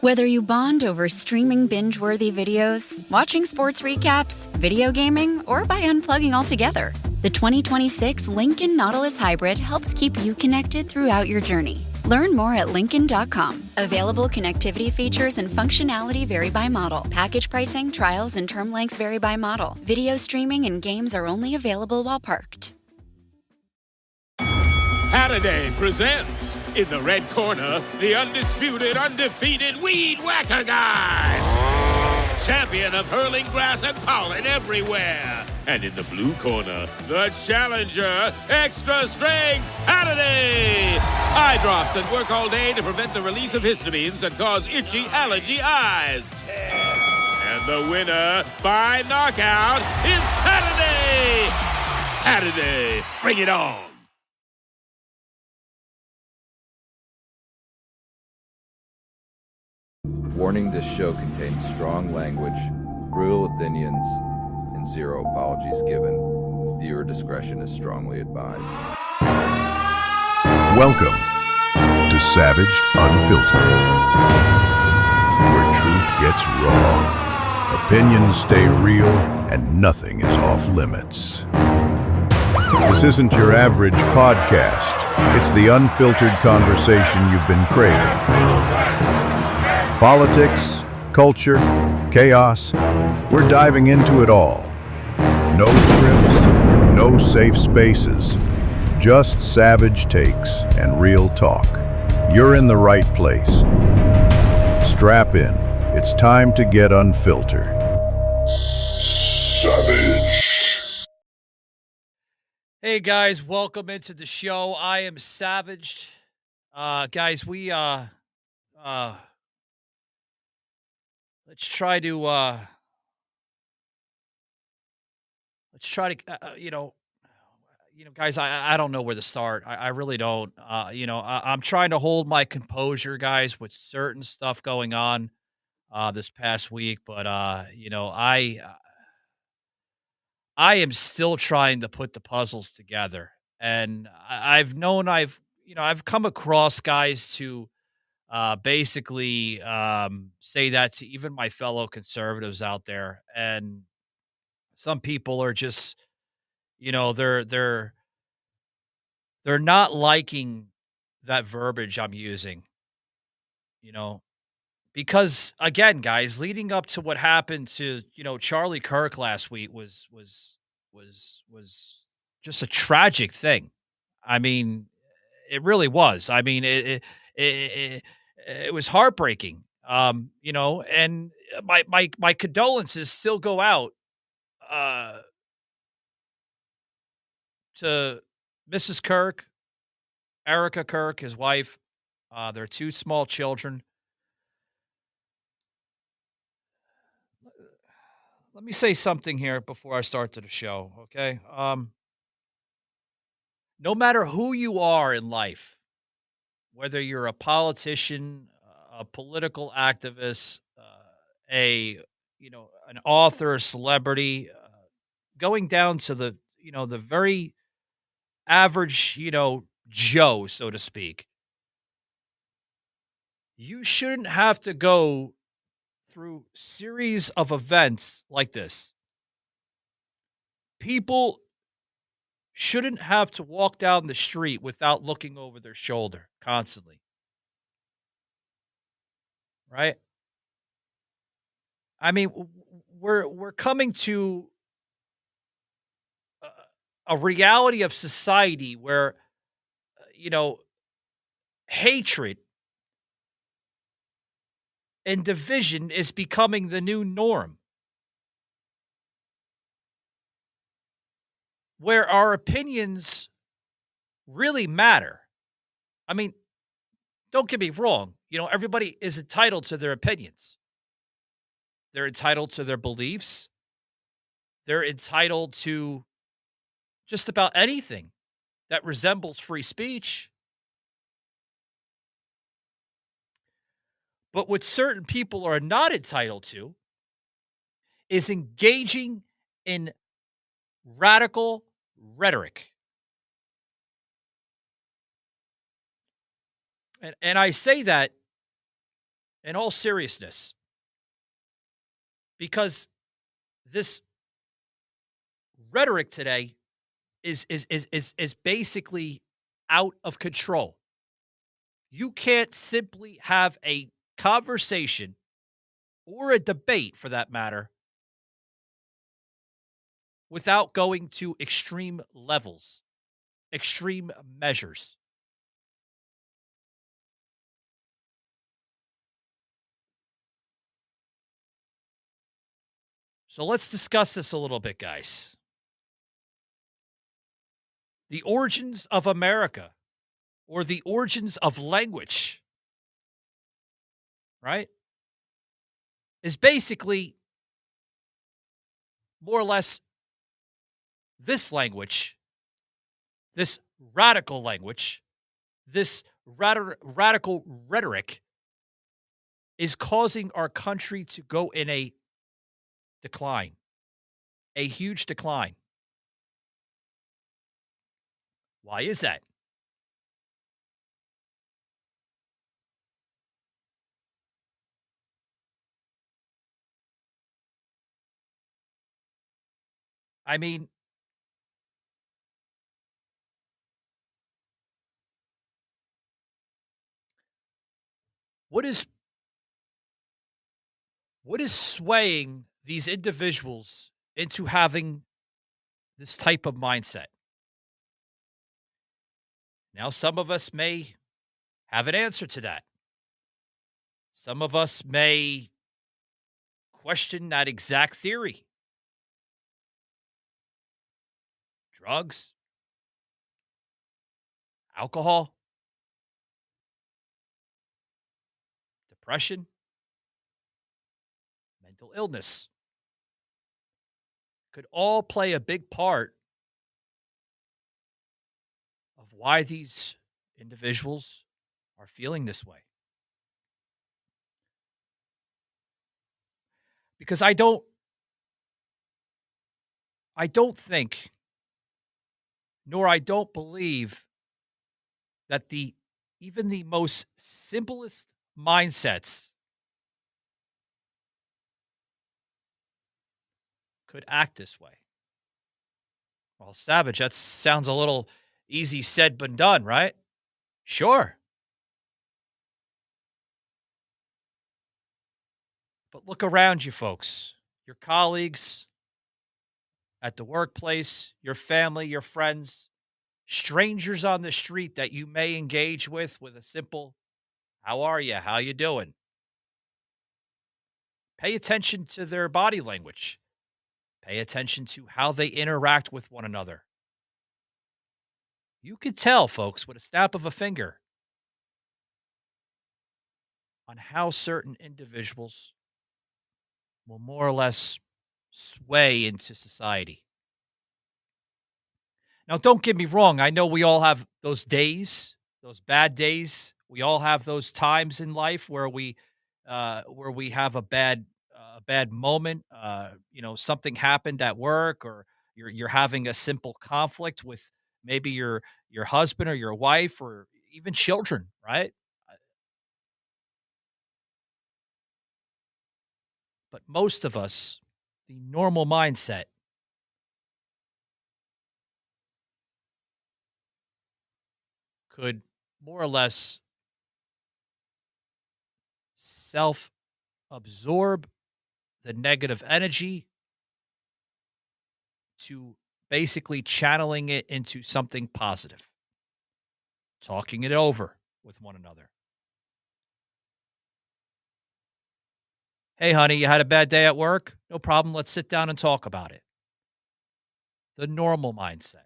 Whether you bond over streaming binge-worthy videos, watching sports recaps, video gaming, or by unplugging altogether, the 2026 Lincoln Nautilus Hybrid helps keep you connected throughout your journey. Learn more at Lincoln.com. Available connectivity features and functionality vary by model. Package pricing, trials, and term lengths vary by model. Video streaming and games are only available while parked. Halliday presents, in the red corner, the undisputed, undefeated Weed Whacker Guy. Champion of hurling grass and pollen everywhere. And in the blue corner, the challenger, extra strength, Halliday. Eye drops that work all day to prevent the release of histamines that cause itchy allergy eyes. And the winner by knockout is Halliday. Halliday, bring it on. Warning: this show contains strong language, brutal opinions, and zero apologies given. Viewer discretion is strongly advised. Welcome to Savaged Unfiltered, where truth gets raw, opinions stay real, and nothing is off limits. This isn't your average podcast. It's the unfiltered conversation you've been craving. Politics, culture, chaos, we're diving into it all. No scripts, no safe spaces, just savage takes and real talk. You're in the right place. Strap in, it's time to get unfiltered. Savage. Hey guys, welcome into the show. I am Savage. Guys, we let's try to guys, I don't know where to start. I really don't. I'm trying to hold my composure, guys, with certain stuff going on this past week, but I am still trying to put the puzzles together. And I've come across guys to basically say that to even my fellow conservatives out there. And some people are just, they're not liking that verbiage I'm using, because again, guys, leading up to what happened to, Charlie Kirk last week was just a tragic thing. I mean, it really was. I mean, it was heartbreaking. And my condolences still go out to Mrs. Kirk, Erica Kirk, his wife, their two small children. Let me say something here before I start to the show, okay? No matter who you are in life, whether you're a politician, a political activist, an author, a celebrity, going down to the very average, Joe, so to speak, you shouldn't have to go through series of events like this. People shouldn't have to walk down the street without looking over their shoulder constantly. Right? I mean, we're coming to a reality of society where hatred and division is becoming the new norm, where our opinions really matter. I mean, don't get me wrong. Everybody is entitled to their opinions. They're entitled to their beliefs. They're entitled to just about anything that resembles free speech. But what certain people are not entitled to is engaging in radical rhetoric. And I say that in all seriousness, because this rhetoric today is basically out of control. You can't simply have a conversation or a debate for that matter without going to extreme levels, extreme measures. So let's discuss this a little bit, guys. The origins of America or the origins of language, right, is basically more or less this language, this radical language, this radical rhetoric is causing our country to go in a decline, a huge decline. Why is that? I mean, what is what is swaying these individuals into having this type of mindset? Now, some of us may have an answer to that. Some of us may question that exact theory. Drugs, alcohol, depression, mental illness could all play a big part of why these individuals are feeling this way. Because I don't think, nor I don't believe that the even the most simplest mindsets could act this way. Well, Savage, that sounds a little easy said but done, right? Sure. But look around you, folks. Your colleagues at the workplace, your family, your friends, strangers on the street that you may engage with a simple, how are you? How you doing? Pay attention to their body language. Pay attention to how they interact with one another. You could tell, folks, with a snap of a finger on how certain individuals will more or less sway into society. Now, don't get me wrong. I know we all have those days, those bad days. We all have those times in life where we have a bad moment. Something happened at work, or you're having a simple conflict with maybe your husband or your wife or even children, right? But most of us, the normal mindset could more or less self absorb the negative energy to basically channeling it into something positive, talking it over with one another. Hey, honey, you had a bad day at work? No problem. Let's sit down and talk about it. The normal mindset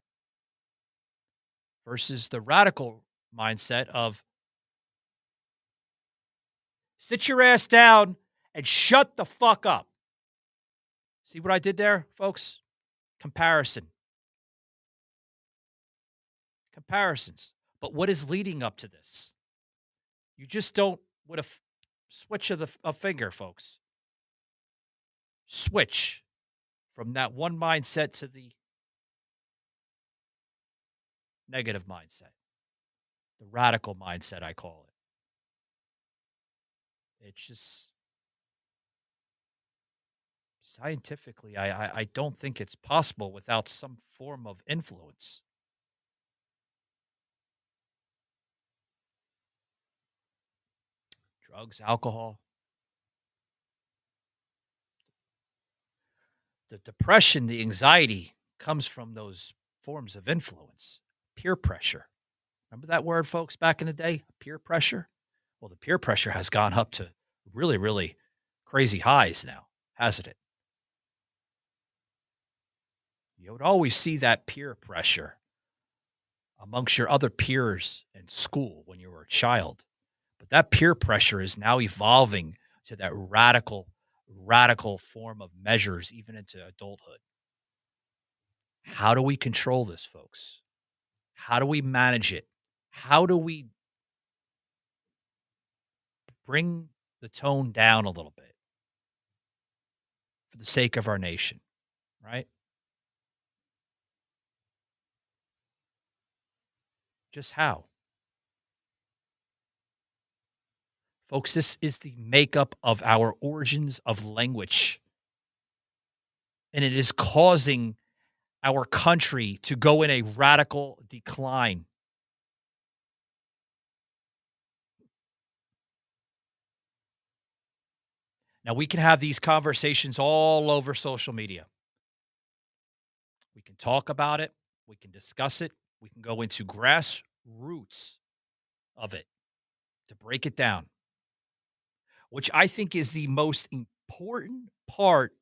versus the radical mindset of sit your ass down and shut the fuck up. See what I did there, folks? Comparison. Comparisons. But what is leading up to this? You just don't, with a switch of a finger, folks, switch from that one mindset to the negative mindset, the radical mindset, I call it. It's just scientifically, I don't think it's possible without some form of influence. Drugs, alcohol, the depression, the anxiety comes from those forms of influence, peer pressure. Remember that word, folks, back in the day? Peer pressure? Well, the peer pressure has gone up to really, really crazy highs now, hasn't it? You would always see that peer pressure amongst your other peers in school when you were a child. But that peer pressure is now evolving to that radical form of measures, even into adulthood. How do we control this, folks? How do we manage it? How do we bring the tone down a little bit for the sake of our nation, right? Just how? Folks, this is the makeup of our origins of language. And it is causing our country to go in a radical decline. Now, we can have these conversations all over social media. We can talk about it. We can discuss it. We can go into grassroots of it to break it down, which I think is the most important part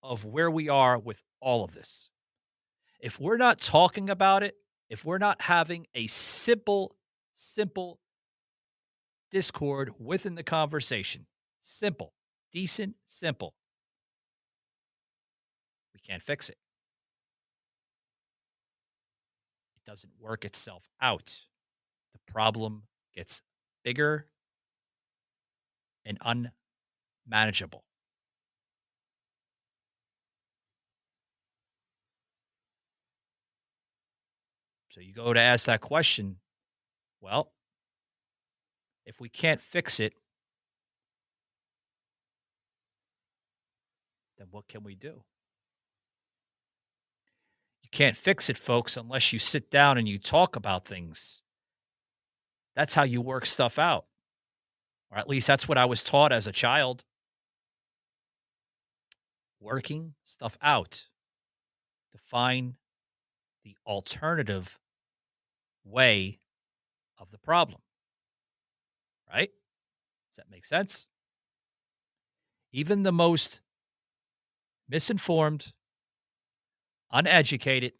of where we are with all of this. If we're not talking about it, if we're not having a simple discord within the conversation, simple, decent, simple, we can't fix it. It doesn't work itself out. The problem gets bigger and unmanageable. So you go to ask that question, well, if we can't fix it, then what can we do? You can't fix it, folks, unless you sit down and you talk about things. That's how you work stuff out. Or at least that's what I was taught as a child. Working stuff out to find the alternative way of the problem. Right? Does that make sense? Even the most misinformed, uneducated,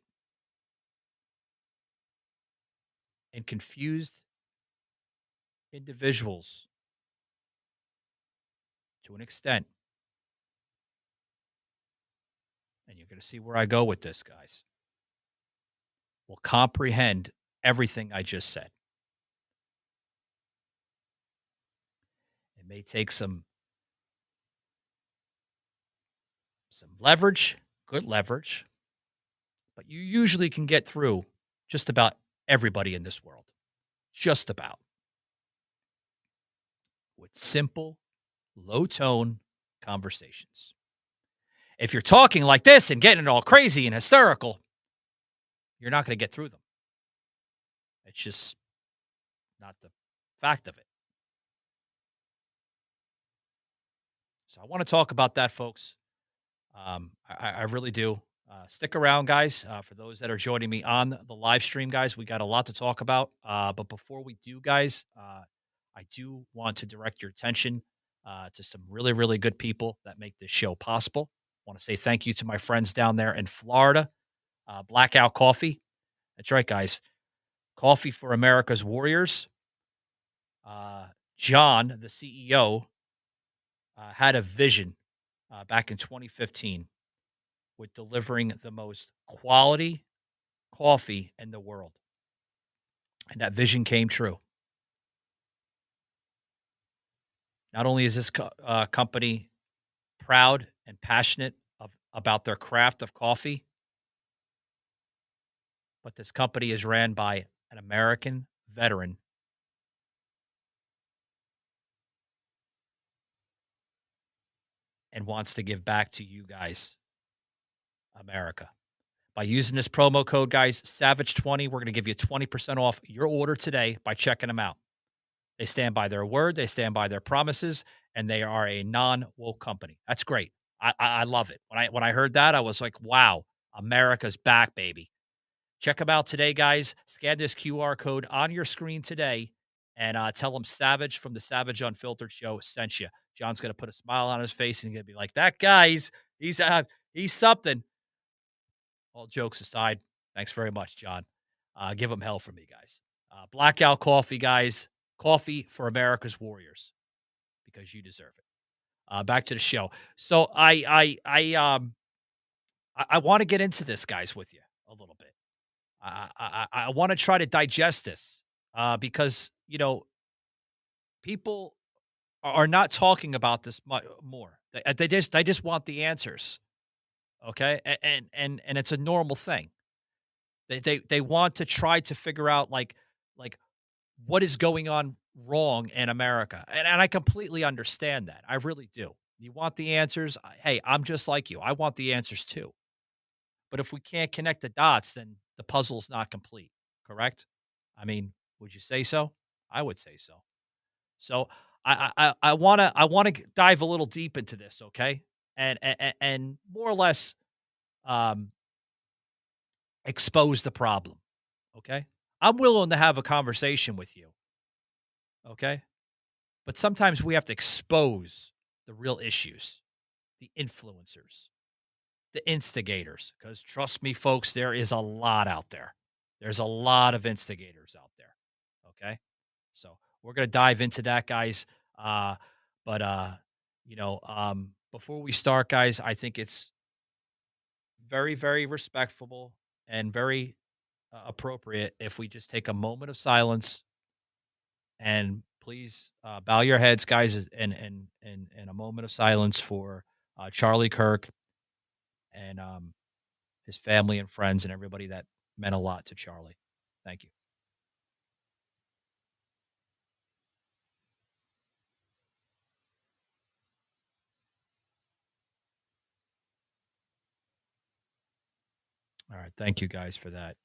and confused individuals, to an extent, and you're going to see where I go with this, guys, will comprehend everything I just said. It may take some leverage, good leverage, but you usually can get through just about everybody in this world. Just about. With simple, low tone conversations. If you're talking like this and getting all crazy and hysterical, you're not going to get through them. It's just not the fact of it. So I want to talk about that, folks. I really do. Stick around, guys. For those that are joining me on the live stream, guys, we got a lot to talk about. But before we do, guys, I do want to direct your attention to some really, really good people that make this show possible. I want to say thank you to my friends down there in Florida, Blackout Coffee. That's right, guys. Coffee for America's Warriors. John, the CEO, had a vision back in 2015 with delivering the most quality coffee in the world. And that vision came true. Not only is this company proud and passionate about their craft of coffee, but this company is ran by an American veteran and wants to give back to you guys, America. By using this promo code, guys, Savage20, we're going to give you 20% off your order today by checking them out. They stand by their word, they stand by their promises, and they are a non-woke company. That's great. I love it. When I heard that, I was like, wow, America's back, baby. Check them out today, guys. Scan this QR code on your screen today and tell them Savage from the Savage Unfiltered Show sent you. John's going to put a smile on his face and he's going to be like, that guy's, he's something. All jokes aside, thanks very much, John. Give him hell for me, guys. Blackout Coffee, guys. Coffee for America's Warriors because you deserve it. Back to the show. So I want to get into this, guys, with you a little bit. I want to try to digest this because people are not talking about this much more. They just want the answers. Okay, and it's a normal thing. They want to try to figure out like what is going on wrong in America, and I completely understand that. I really do. You want the answers. Hey, I'm just like you. I want the answers too. But if we can't connect the dots, then the puzzle's not complete. Correct? I mean, would you say so? I would say so. So I wanna dive a little deep into this, okay? And more or less um, expose the problem. Okay. I'm willing to have a conversation with you. Okay. But sometimes we have to expose the real issues, the influencers, the instigators. Because trust me, folks, there is a lot out there. There's a lot of instigators out there. Okay. So we're going to dive into that, guys. But, before we start, guys, I think it's very, very respectful and very appropriate if we just take a moment of silence and please bow your heads, guys, and a moment of silence for Charlie Kirk and his family and friends and everybody that meant a lot to Charlie. Thank you. All right, thank you guys for that.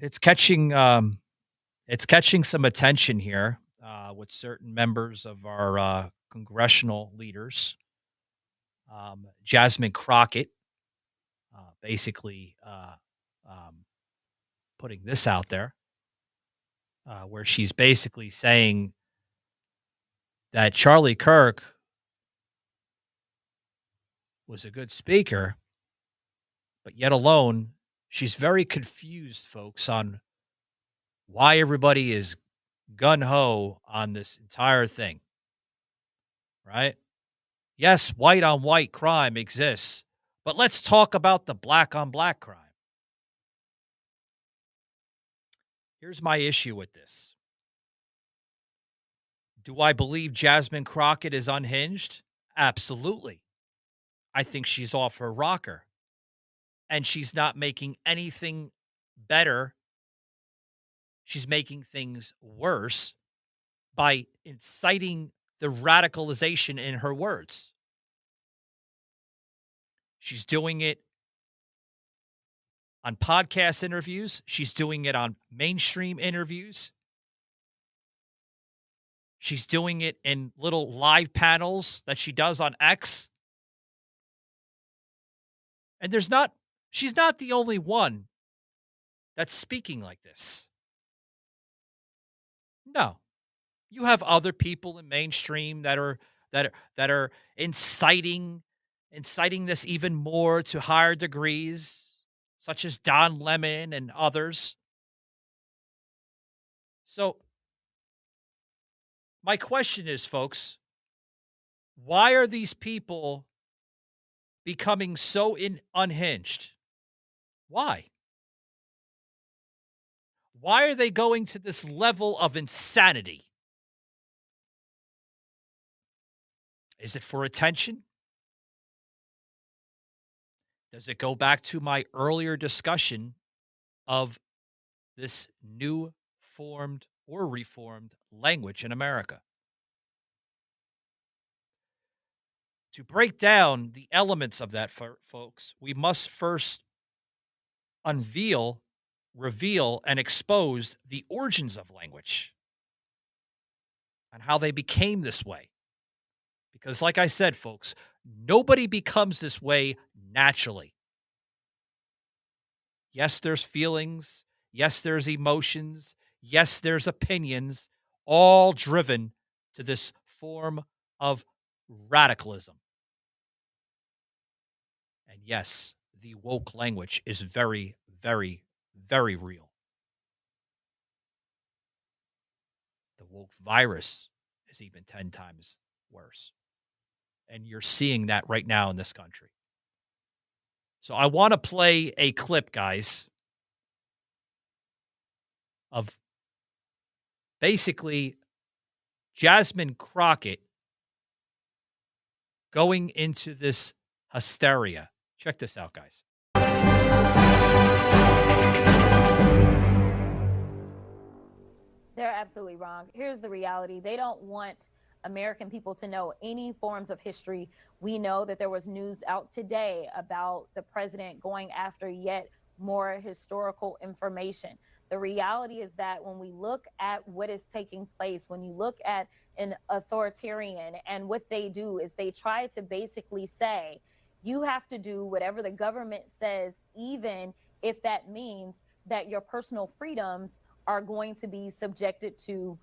It's catching it's catching some attention here with certain members of our congressional leaders. Jasmine Crockett basically putting this out there, where she's basically saying that Charlie Kirk was a good speaker, but yet alone, she's very confused, folks, on why everybody is gun ho on this entire thing. Right? Yes, white on white crime exists, but let's talk about the black on black crime. Here's my issue with this. Do I believe Jasmine Crockett is unhinged? Absolutely. I think she's off her rocker. And she's not making anything better. She's making things worse by inciting the radicalization in her words. She's doing it on podcast interviews. She's doing it on mainstream interviews. She's doing it in little live panels that she does on X. And she's not the only one that's speaking like this. No. You have other people in mainstream that are inciting this even more to higher degrees, such as Don Lemon and others. So my question is, folks, why are these people becoming so unhinged? Why? Why are they going to this level of insanity? Is it for attention? Does it go back to my earlier discussion of this new formed or reformed language in America. To break down the elements of that, folks, we must first unveil, reveal, and expose the origins of language and how they became this way. Because, like I said, folks, nobody becomes this way naturally. Yes, there's feelings. Yes, there's emotions. Yes, there's opinions, all driven to this form of radicalism. And yes, the woke language is very, very, very real. The woke virus is even 10 times worse. And you're seeing that right now in this country. So I want to play a clip, guys, of basically Jasmine Crockett going into this hysteria. Check this out, guys. They're absolutely wrong. Here's the reality. They don't want American people to know any forms of history. We know that there was news out today about the president going after yet more historical information. The reality is that when we look at what is taking place, when you look at an authoritarian, and what they do is they try to basically say, you have to do whatever the government says, even if that means that your personal freedoms are going to be subjected to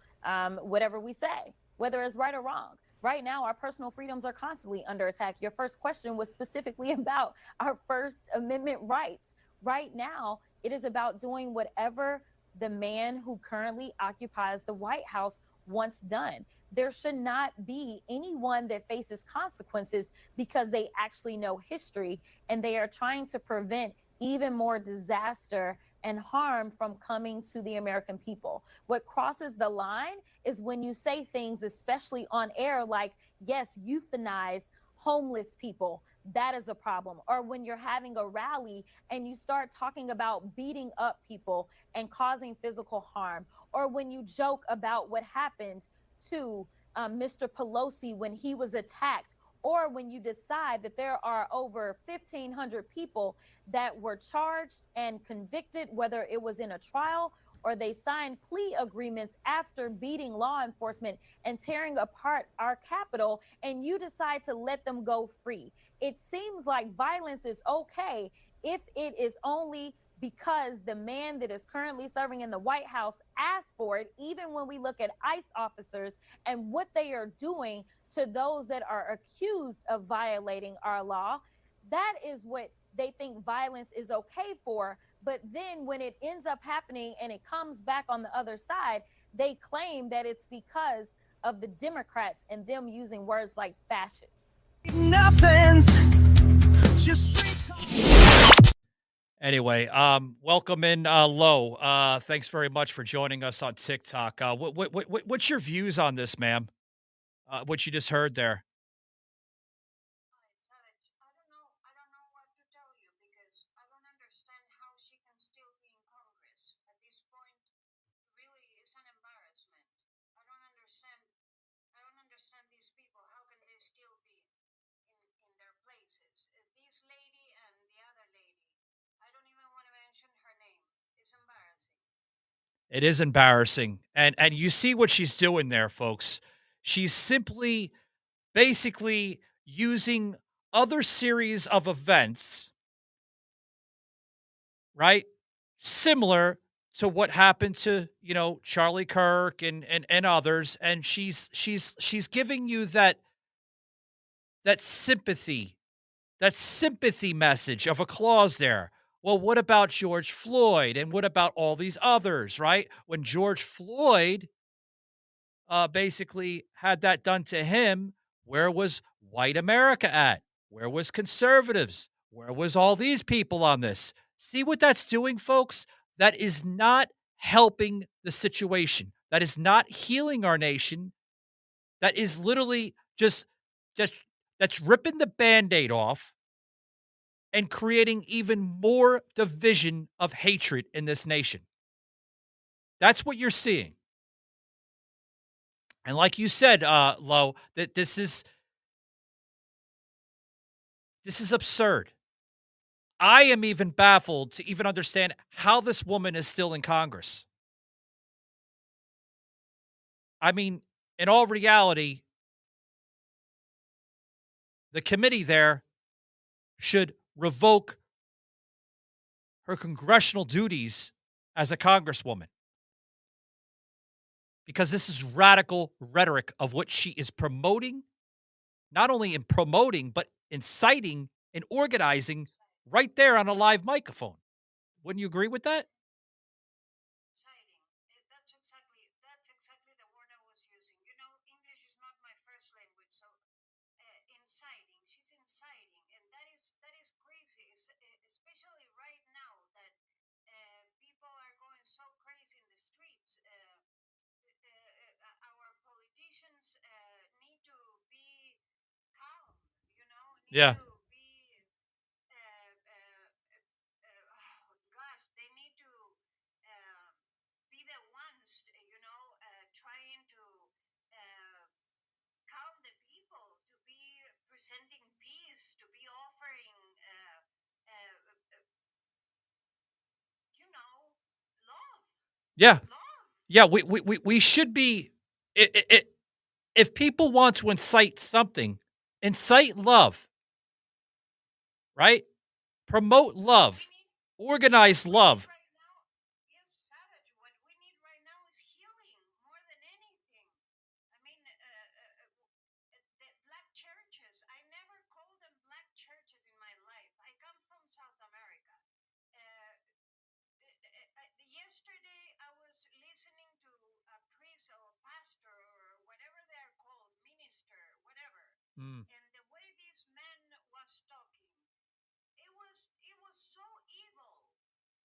whatever we say, whether it's right or wrong. Right now, our personal freedoms are constantly under attack. Your first question was specifically about our First Amendment rights. Right now, it is about doing whatever the man who currently occupies the White House wants done. There should not be anyone that faces consequences because they actually know history, and they are trying to prevent even more disaster and harm from coming to the American people. What crosses the line is when you say things, especially on air, like, yes, euthanize homeless people. That is a problem. Or when you're having a rally and you start talking about beating up people and causing physical harm. Or when you joke about what happened to Mr. Pelosi when he was attacked. Or when you decide that there are over 1,500 people that were charged and convicted, whether it was in a trial or they signed plea agreements after beating law enforcement and tearing apart our Capitol, and you decide to let them go free. It seems like violence is okay if it is only because the man that is currently serving in the White House asked for it, even when we look at ICE officers and what they are doing to those that are accused of violating our law. That is what they think violence is okay for. But then when it ends up happening and it comes back on the other side, they claim that it's because of the Democrats and them using words like fascist. Nothing's just Anyway, welcome in, Lo. Thanks very much for joining us on TikTok. What's your views on this, ma'am? What you just heard there? It is embarrassing. And you see what she's doing there, folks. She's simply basically using other series of events, right? Similar to what happened to, Charlie Kirk and others, and she's giving you that sympathy, message of a clause there. Well, what about George Floyd? And what about all these others, right? When George Floyd basically had that done to him, where was white America at? Where was conservatives? Where was all these people on this? See what that's doing, folks? That is not helping the situation. That is not healing our nation. That is literally just that's ripping the Band-Aid off and creating even more division of hatred in this nation. That's what you're seeing. And like you said, Lo, that this is absurd. I am even baffled to even understand how this woman is still in Congress. I mean, in all reality, the committee there should revoke her congressional duties as a congresswoman because this is radical rhetoric of what she is promoting, not only in promoting, but inciting and organizing right there on a live microphone. Wouldn't you agree with that? Inciting. That's exactly the word I was using. You know, English is not my first language, so inciting. She's inciting, and that is crazy. Especially right now that people are going so crazy in the streets. Our politicians need to be calm. You know, need Yeah. to be. Oh gosh, they need to be the ones, trying to uh, calm the people, to be presenting peace, to be offering, uh, uh, uh, love, Yeah. love. Yeah. We should be. If people want to incite love, right? Promote What love, we need, organize what we need love. right now is savage. What we need right now is healing more than anything. I mean, the black churches, I never called them black churches in my life. I come from South America. Yesterday, I was listening to a priest or pastor or whatever they are called, minister, whatever. Mm. And the way this man was talking, it was so evil.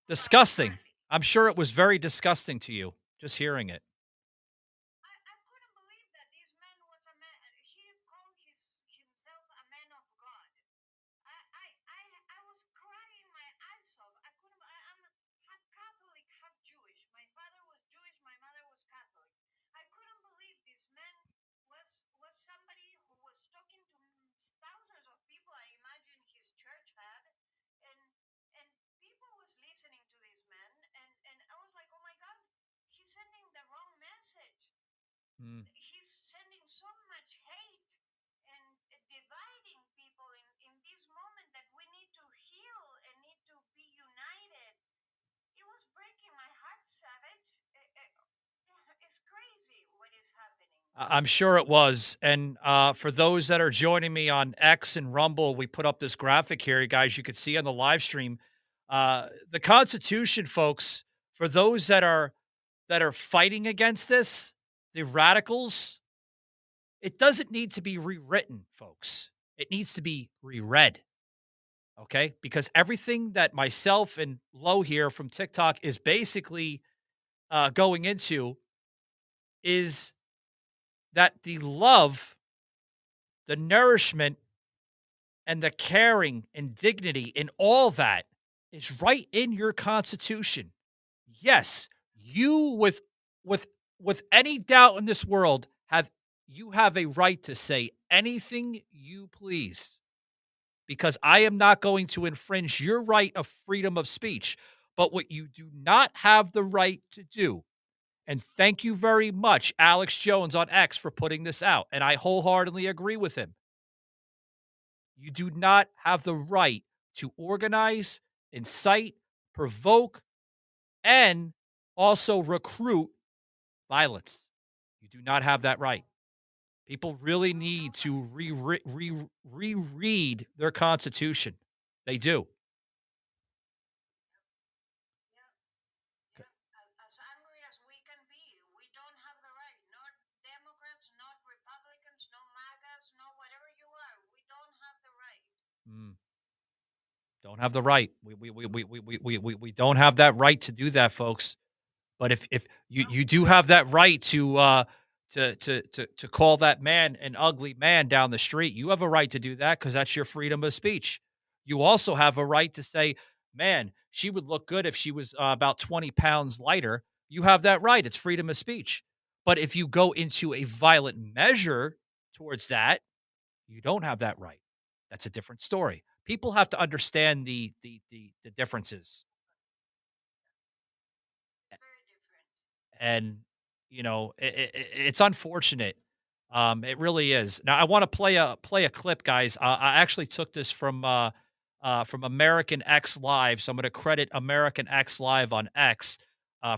Disgusting. Literally. I'm sure it was very disgusting to you just hearing it. I couldn't believe that this man was a man. He called himself a man of God. I was crying my eyes off. I couldn't. I'm half Catholic, half Jewish. My father was Jewish. My mother was Catholic. I couldn't believe this man was somebody who was talking to thousands of people. I imagine his church had, and and people was listening to this man, and I was like, oh my God, he's sending the wrong message. Mm. He's sending so much hate and dividing people in this moment that we need to heal and need to be united. It was breaking my heart, Savage. It's crazy what is happening. I'm sure it was. And for those that are joining me on X and Rumble, we put up this graphic here, guys. You could see on the live stream. The Constitution, folks. For those that are fighting against this, the radicals, it doesn't need to be rewritten, folks. It needs to be reread. Okay, because everything that myself and Lo here from TikTok is basically going into is that the love, the nourishment, and the caring and dignity and all that is right in your constitution. Yes, you with with any doubt in this world have a right to say anything you please because I am not going to infringe your right of freedom of speech. But what you do not have the right to do, and thank you very much, Alex Jones on X, for putting this out, and I wholeheartedly agree with him. You do not have the right to organize, incite, provoke, and also recruit violence. You do not have that right. People really need to reread their constitution. They do. Yeah, yeah. As angry as we can be, we don't have the right. Not Democrats, not Republicans, no MAGAs, no whatever you are. We don't have the right. Mm, don't have the right. We don't have that right to do that, folks. But if you do have that right to call that man an ugly man down the street, you have a right to do that because that's your freedom of speech. You also have a right to say, "Man, she would look good if she was about 20 pounds lighter." You have that right. It's freedom of speech. But if you go into a violent measure towards that, you don't have that right. That's a different story. People have to understand the differences. Very different. And it's unfortunate. It really is. Now I want to play a clip, guys. I actually took this from American X Live, so I'm going to credit American X Live on X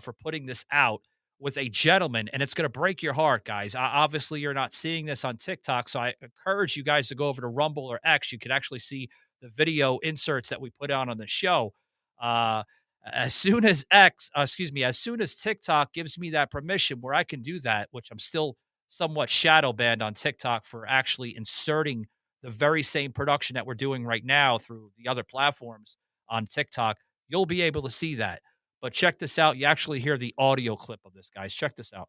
for putting this out with a gentleman, and it's going to break your heart, guys. Obviously, you're not seeing this on TikTok, so I encourage you guys to go over to Rumble or X. You can actually see the video inserts that we put out on the show. Uh, as soon as as soon as TikTok gives me that permission where I can do that, which I'm still somewhat shadow banned on TikTok for actually inserting the very same production that we're doing right now through the other platforms on TikTok, you'll be able to see that. But check this out. You actually hear the audio clip of this, guys. Check this out.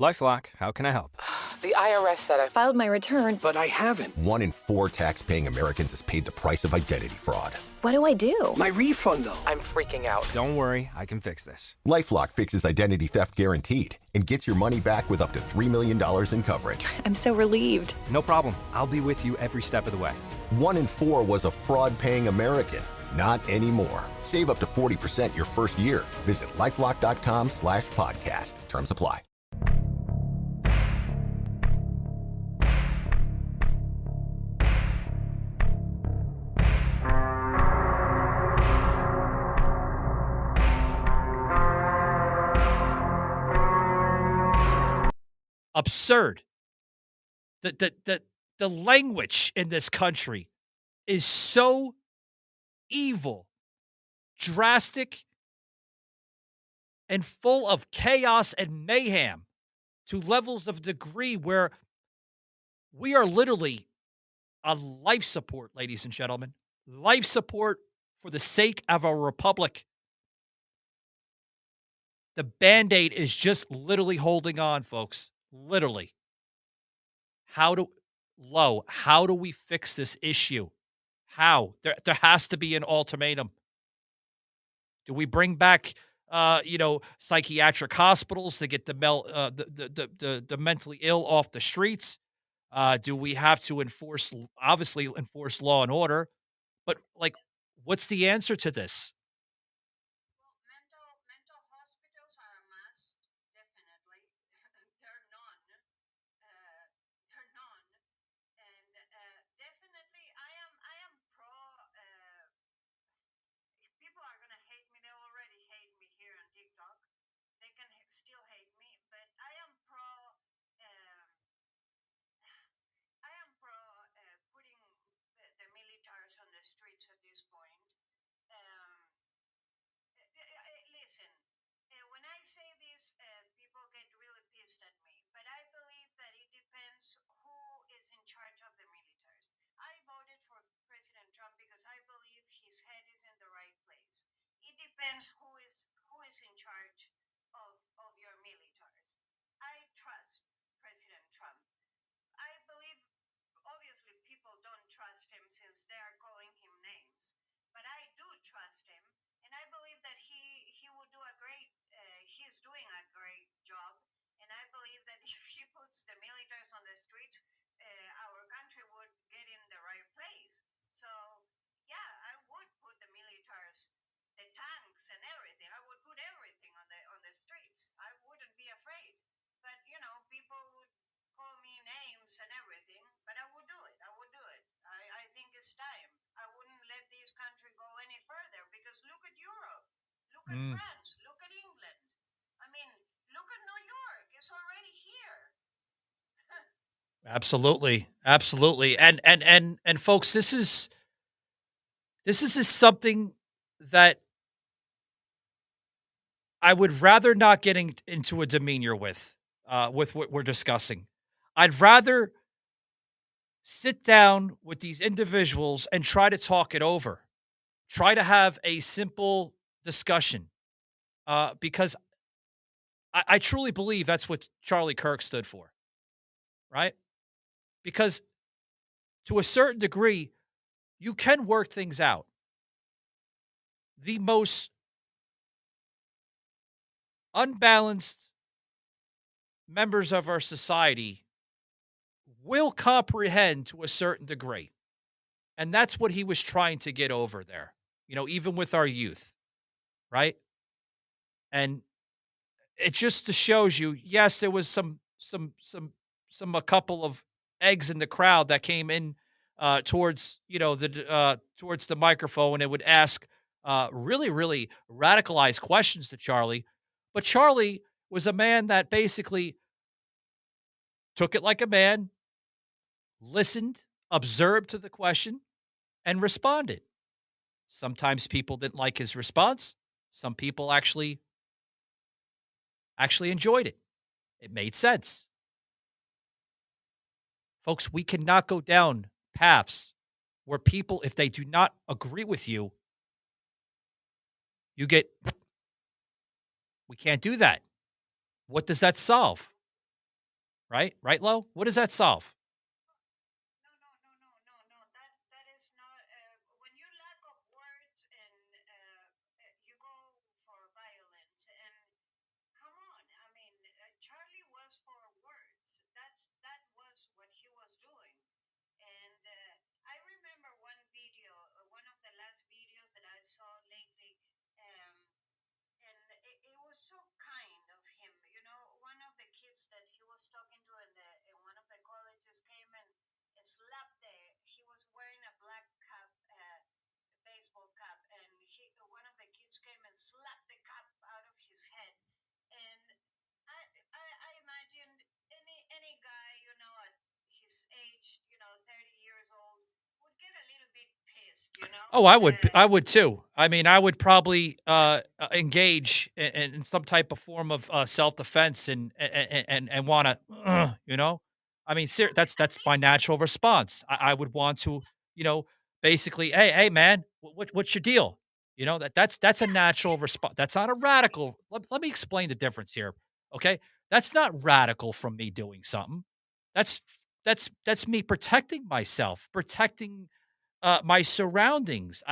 LifeLock, how can I help? The IRS said I filed my return. But I haven't. 1 in 4 tax-paying Americans has paid the price of identity fraud. What do I do? My refund, though. I'm freaking out. Don't worry, I can fix this. LifeLock fixes identity theft guaranteed and gets your money back with up to $3 million in coverage. I'm so relieved. No problem. I'll be with you every step of the way. 1 in 4 was a fraud-paying American. Not anymore. Save up to 40% your first year. Visit LifeLock.com/podcast. Terms apply. Absurd. The language in this country is so evil, drastic, and full of chaos and mayhem to levels of degree where we are literally on life support, ladies and gentlemen. Life support for the sake of our republic. The Band-Aid is just literally holding on, folks. Literally. How do we fix this issue? How? There has to be an ultimatum. Do we bring back psychiatric hospitals to get the mentally ill off the streets? Do we have to enforce law and order? But what's the answer to this? Well, mental hospitals are a must, definitely. They're none. They're none. And definitely, I am pro. People are gonna hate me. They already hate me here on TikTok. They can still hate me, but I am pro. I am pro putting the militaries on the streets at this point. Listen, when I say this, people get really pissed at me, but I believe that it depends who is in charge of the militaries. I voted for President Trump because I believe his head is in the right place. It depends who is in charge of your militaries. I trust President Trump. I believe, obviously, people don't trust him since they are calling him names, but I do trust him, and I believe that he will do a great. He's doing a great job, and I believe that if he puts the militaries on the streets, our country would get in the right place. So, yeah, I would put the militaries, the tanks, and everything. I would put everything on the streets. I wouldn't be afraid, but people would call me names and everything, but I would do it. I would do it. I think it's time. I wouldn't let this country go any further because look at Europe, look at France, look at England. I mean, look at New York. It's already here. Absolutely. Absolutely. And folks, this is something that I would rather not get into a demeanor with what we're discussing. I'd rather sit down with these individuals and try to talk it over. Try to have a simple discussion. Because I truly believe that's what Charlie Kirk stood for. Right? Because to a certain degree, you can work things out. The most unbalanced members of our society will comprehend to a certain degree. And that's what he was trying to get over there, even with our youth, right? And it just shows you, yes, there was a couple of eggs in the crowd that came in towards, towards the microphone and it would ask really, really radicalized questions to Charlie. But Charlie was a man that basically took it like a man, listened, observed to the question, and responded. Sometimes people didn't like his response. Some people actually enjoyed it. It made sense. Folks, we cannot go down paths where people, if they do not agree with you, we can't do that. What does that solve? Right? Right, Lo? What does that solve? No. That is not. When you lack of words and you go for violence, and come on, I mean, Charlie was for words. That was what he was doing. And I remember one video, one of the last videos that I saw lately, and it was so kind of him. You know, one of the kids that he was talking to in one of the colleges came and slapped he was wearing a black cap, baseball cap, and one of the kids came and slapped the cap out of his head. And I imagined any guy, at his age, 30 years old, would get a little bit pissed. Oh, I would too. I mean, I would probably engage in some type of form of self-defense and want to, I mean, that's my natural response. I would want to, basically, hey, man, what's your deal? That's a natural response. That's not a radical. Let me explain the difference here. Okay, that's not radical from me doing something. That's that's me protecting myself, protecting my surroundings.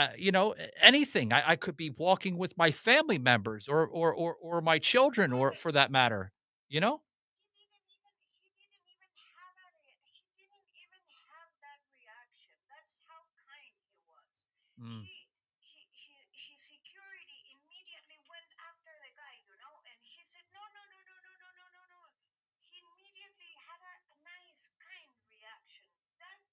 Anything. I could be walking with my family members or my children, or for that matter. You know. He didn't even have that reaction. That's how kind he was. Mm. His security immediately went after the guy, and he said, no, no, no, no, no, no, no, no, no. He immediately had a nice, kind reaction. That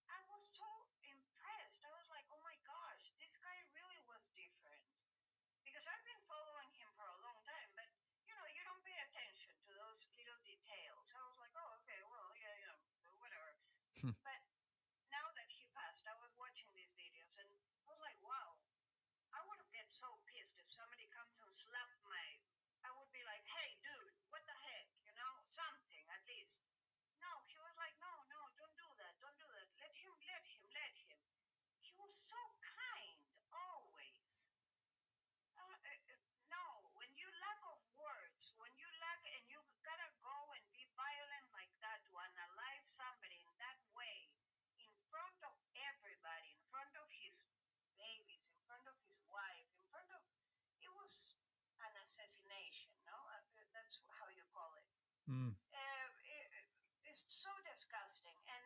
I was so impressed. I was like, oh my gosh, this guy really was different. Because I've been following him for a long time, but you don't pay attention to those little details. I was like, oh, okay, well, yeah, whatever. But now that he passed, I was watching these videos and I was like, wow, I would have get so pissed if somebody comes and slapped I would be like, hey, dude, what the heck, something at least. No, he was like, no, no, don't do that, don't do that. Let him, let him, let him. He was so kind, always. No, when you lack of words, when you lack and you gotta go and be violent like that to unalive somebody in that way, in front of everybody, in front of his babies, in front of his wife, in front of, it was an assassination, no? That's how you call it. Mm. It's so disgusting, and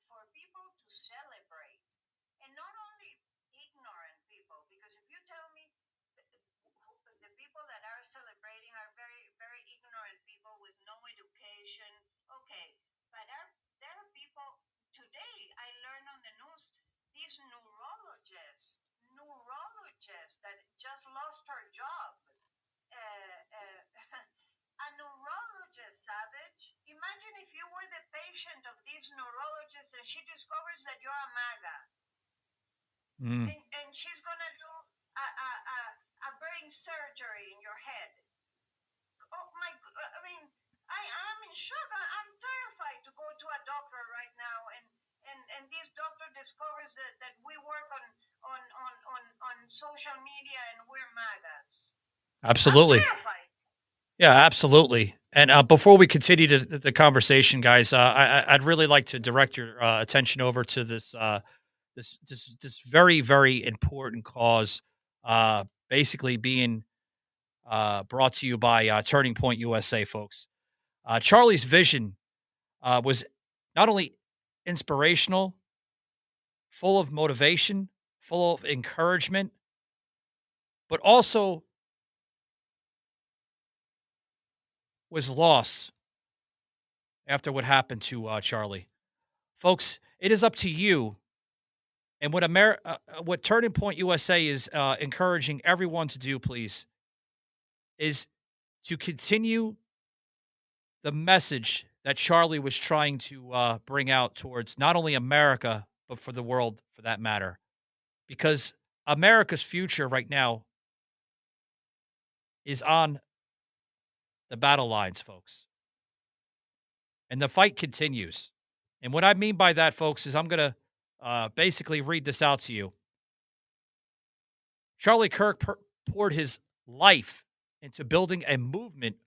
for people to celebrate, and not only ignorant people, because if you tell me the people that are celebrating are very, very ignorant people with no education. Okay, but there are people today. I learned on the news these neurologists that just lost her job. A neurologist, Savage. Imagine if you were the patient of these neurologists and she discovers that you're a MAGA. Mm. And she's gonna do a brain surgery in your head. Oh my! I mean, I'm in shock. I'm terrified to go to a doctor right now, and this doctor discovers that we work on social media and we're MAGAs. Absolutely. I'm terrified. Yeah, absolutely. And before we continue the conversation, guys, I'd really like to direct your attention over to this very, very important cause, basically being brought to you by Turning Point USA, folks. Charlie's vision was not only inspirational, full of motivation, full of encouragement, but also was lost after what happened to Charlie. Folks, it is up to you. And what Turning Point USA is encouraging everyone to do, please, is to continue the message that Charlie was trying to bring out towards not only America, but for the world for that matter. Because America's future right now is on the battle lines, folks. And the fight continues. And what I mean by that, folks, is I'm going to basically read this out to you. Charlie Kirk poured his life into building a movement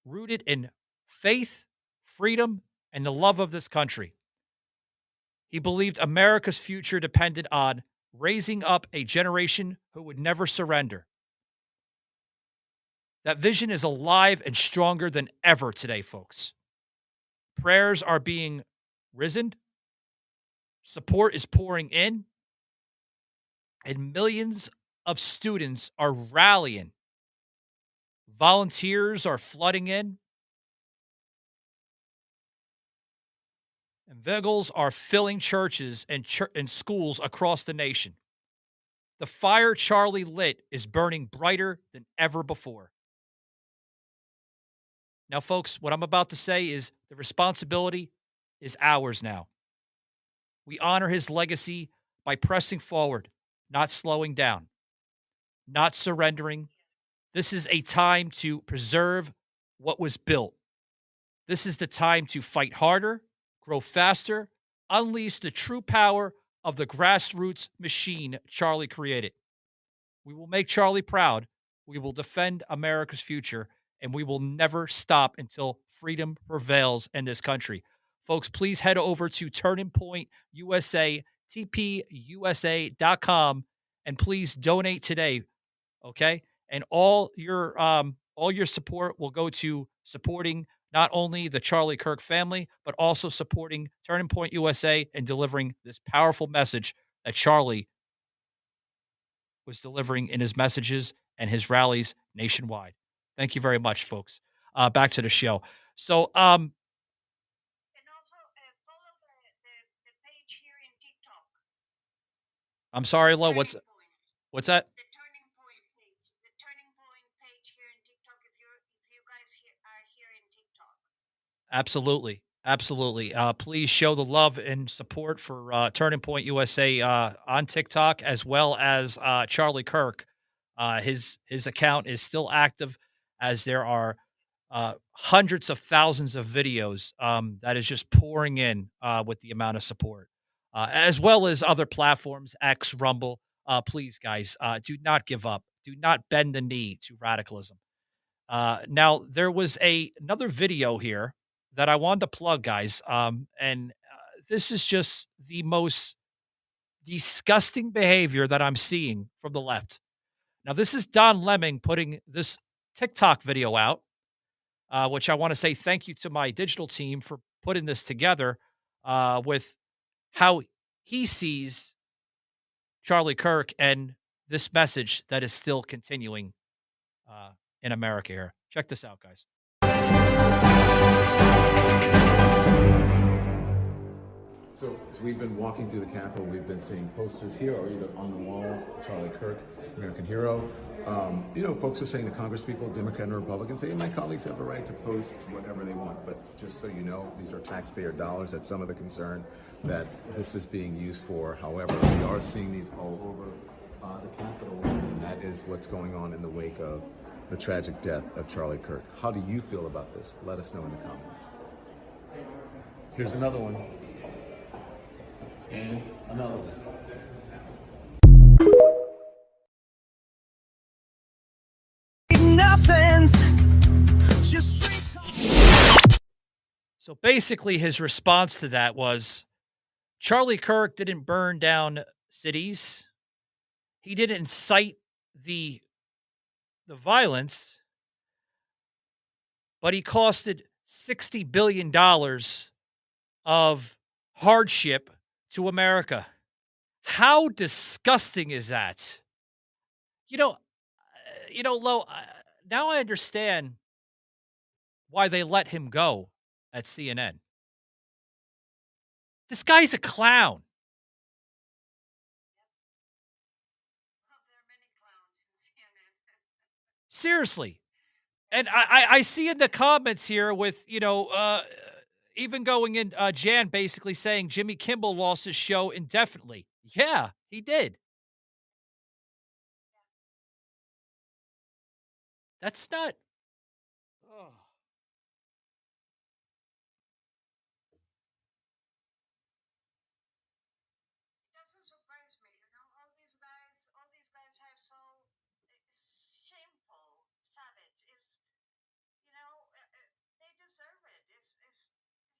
rooted in faith, freedom, and the love of this country. He believed America's future depended on raising up a generation who would never surrender. That vision is alive and stronger than ever today, folks. Prayers are being risen, support is pouring in, and millions of students are rallying. Volunteers are flooding in, and vigils are filling churches and schools across the nation. The fire Charlie lit is burning brighter than ever before. Now, folks, what I'm about to say is the responsibility is ours now. We honor his legacy by pressing forward, not slowing down, not surrendering. This is a time to preserve what was built. This is the time to fight harder, grow faster, unleash the true power of the grassroots machine Charlie created. We will make Charlie proud. We will defend America's future, and we will never stop until freedom prevails in this country. Folks, please head over to Turning Point USA, tpusa.com, and please donate today, okay? And all your support will go to supporting not only the Charlie Kirk family, but also supporting Turning Point USA and delivering this powerful message that Charlie was delivering in his messages and his rallies nationwide. Thank you very much, folks. Back to the show. So, And also follow the page here in TikTok. I'm sorry, Lo. What's that? The Turning Point page. The Turning Point page here in TikTok. If you guys are here in TikTok. Absolutely. Absolutely. Please show the love and support for Turning Point USA on TikTok, as well as Charlie Kirk. His account is still active, as there are hundreds of thousands of videos that is just pouring in with the amount of support, as well as other platforms, X, Rumble. Please, guys, do not give up. Do not bend the knee to radicalism. Now, there was another video here that I wanted to plug, guys. And this is just the most disgusting behavior that I'm seeing from the left. Now, this is Don Lemming putting this TikTok video out, which I want to say thank you to my digital team for putting this together with how he sees Charlie Kirk and this message that is still continuing in America here. Check this out, guys. So as we've been walking through the Capitol, we've been seeing posters here or either on the wall, Charlie Kirk, American hero. Folks are saying the Congress people, Democrat and Republican, saying my colleagues have a right to post whatever they want. But just so you know, these are taxpayer dollars. That's some of the concern that this is being used for. However, we are seeing these all over the Capitol, and that is what's going on in the wake of the tragic death of Charlie Kirk. How do you feel about this? Let us know in the comments. Here's another one. And another one. So basically, his response to that was Charlie Kirk didn't burn down cities. He didn't incite the violence, but he costed $60 billion of hardship to America. How disgusting is that? Lo, now I understand why they let him go at CNN. This guy's a clown. Seriously. And I see in the comments here with, even going in, Jan basically saying Jimmy Kimmel lost his show indefinitely. Yeah, he did. That's not. Oh. It doesn't surprise me, all these guys are so shameful, savage. They deserve it. It's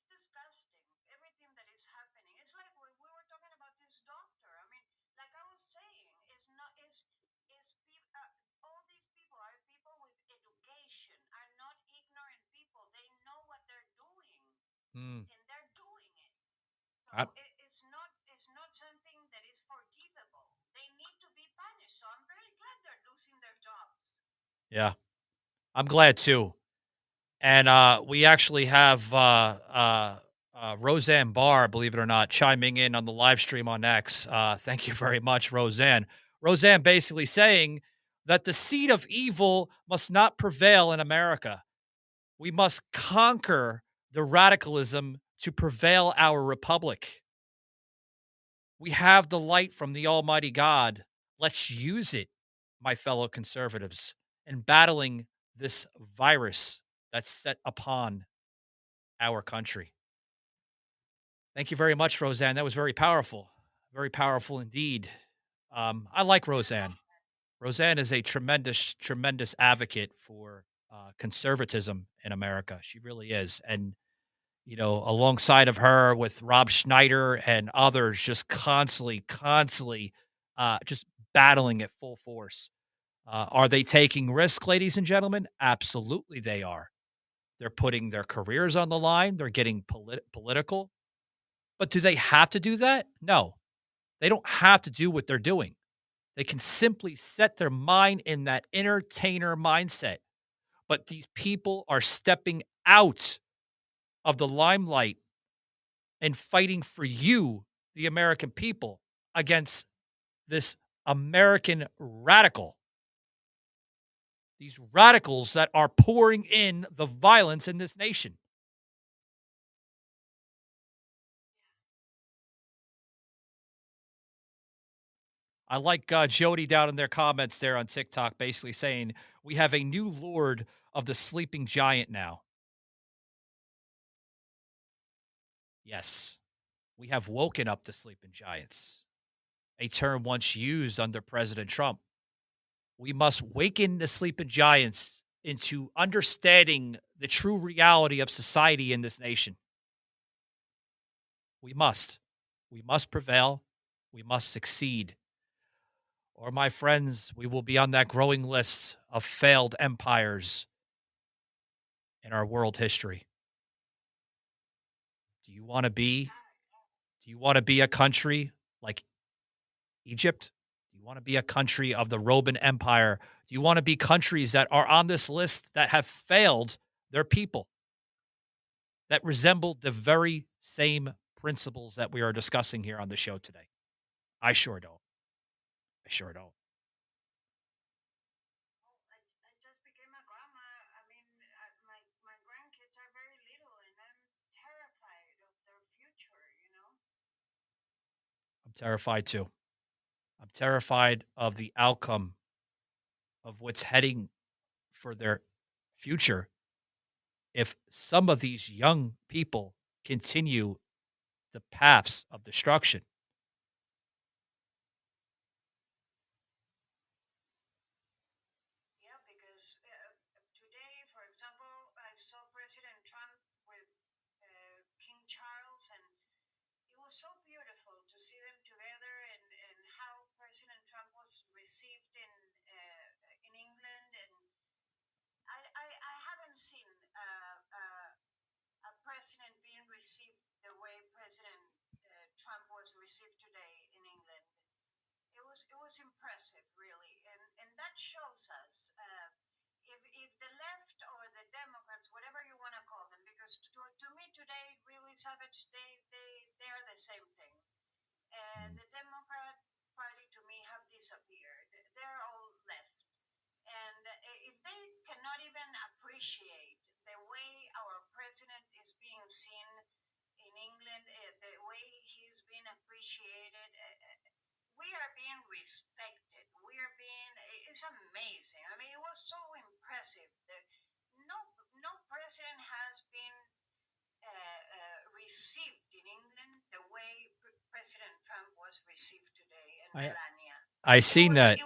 disgusting. Everything that is happening. It's like when we were talking about this doctor. I mean, like I was saying, all these people are people with education, are not ignorant people. They know what they're doing, Mm. and they're doing it. So I- it's not something that is forgivable. They need to be punished. So I'm very glad they're losing their jobs. yeah, I'm glad too. And we actually have Roseanne Barr, believe it or not, chiming in on the live stream on X. Thank you very much, Roseanne. Roseanne basically saying that the seed of evil must not prevail in America. We must conquer the radicalism to prevail our republic. We have the light from the Almighty God. Let's use it, my fellow conservatives, in battling this virus that's set upon our country. Thank you very much, Roseanne. That was very powerful. Very powerful indeed. I like Roseanne. Roseanne is a tremendous, tremendous advocate for conservatism in America. She really is. And, alongside of her with Rob Schneider and others, just constantly just battling at full force. Are they taking risks, ladies and gentlemen? Absolutely, they are. They're putting their careers on the line. They're getting political. But do they have to do that? No, they don't have to do what they're doing. They can simply set their mind in that entertainer mindset. But these people are stepping out of the limelight and fighting for you, the American people, against this American radical. These radicals that are pouring in the violence in this nation. I like Jody down in their comments there on TikTok basically saying, we have a new lord of the sleeping giant now. Yes, we have woken up the sleeping giants, a term once used under President Trump. We must waken the sleeping giants into understanding the true reality of society in this nation. We must. We must prevail. We must succeed. Or, my friends, we will be on that growing list of failed empires in our world history. Do you want to be a country like Egypt? Do you want to be a country of the Roman Empire? Do you want to be countries that are on this list that have failed their people, that resemble the very same principles that we are discussing here on the show today? I sure don't. I sure don't. I just became a grandma. I mean, my grandkids are very little, and I'm terrified of their future. I'm terrified too. I'm terrified of the outcome of what's heading for their future if some of these young people continue the paths of destruction. Yeah, because today, for example, I saw President Trump with King Charles, and it was so beautiful to see them together, and how President Trump was received in England. And I haven't seen president being received the way President Trump was received today in England, it was impressive, really, and that shows us if the left or the Democrats, whatever you want to call them, because to me today, really, Savage, they're the same thing. The Democrat Party to me have disappeared. They're all left. And if they cannot even appreciate the way our president is being seen in England, the way he's being appreciated, we are being respected. We are being, it's amazing. I mean, it was so impressive. No president has been received in England the way President Trump was received today, and Melania. I seen that.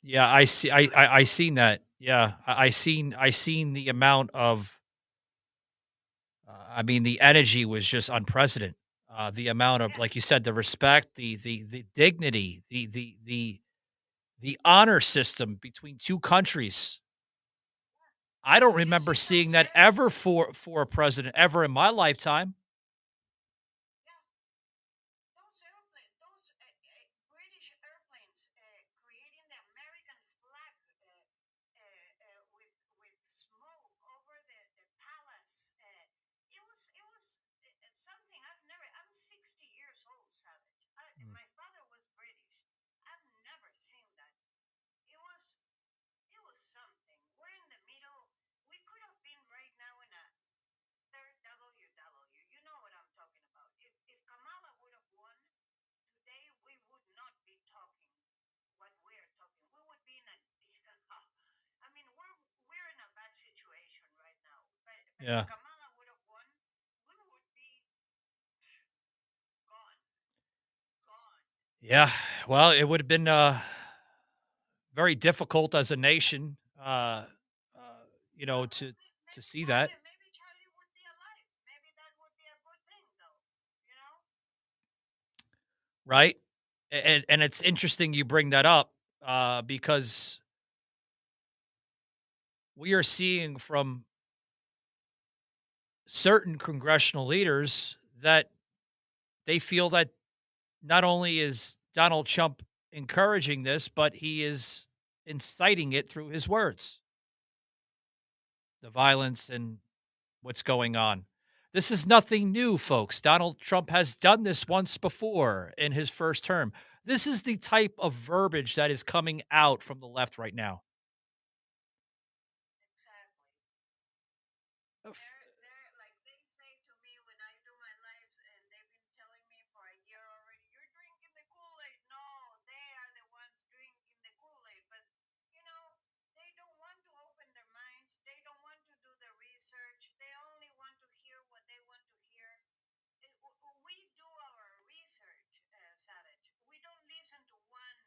Yeah, I see. I seen that. Yeah, I seen the amount of. I mean, the energy was just unprecedented. The amount of, like you said, the respect, the dignity, the honor system between two countries. I don't remember seeing that ever for a president ever in my lifetime. Those airplanes, those British airplanes creating the American flag with smoke over the palace. It was something I've never. I'm 60 years old, Savage. My father was British. I've never seen that. It was something. We're in the middle. We could have been right now in a third WW. You know what I'm talking about. If Kamala would have won today, we would not be talking what we're talking. We would be in a. I mean, we're in a bad situation right now. But Yeah. if Kamala would have won, we would be gone. Yeah. Well, it would have been very difficult as a nation, to see that. Maybe Charlie would be alive. Maybe that would be a good thing, though. You know. Right? And it's interesting you bring that up, because we are seeing from certain congressional leaders that they feel that not only is Donald Trump encouraging this, but he is inciting it through his words, the violence and what's going on. This is nothing new, folks. Donald Trump has done this once before in his first term. This is the type of verbiage that is coming out from the left right now. Exactly. They're like they say to me when I do my lives, and they've been telling me for a year already, you're drinking the Kool-Aid. No, they are the ones drinking the Kool-Aid. But, they don't want to open their minds. They don't want to do the research. They only want to hear what they want to hear. We do our research, Savage. We don't listen to one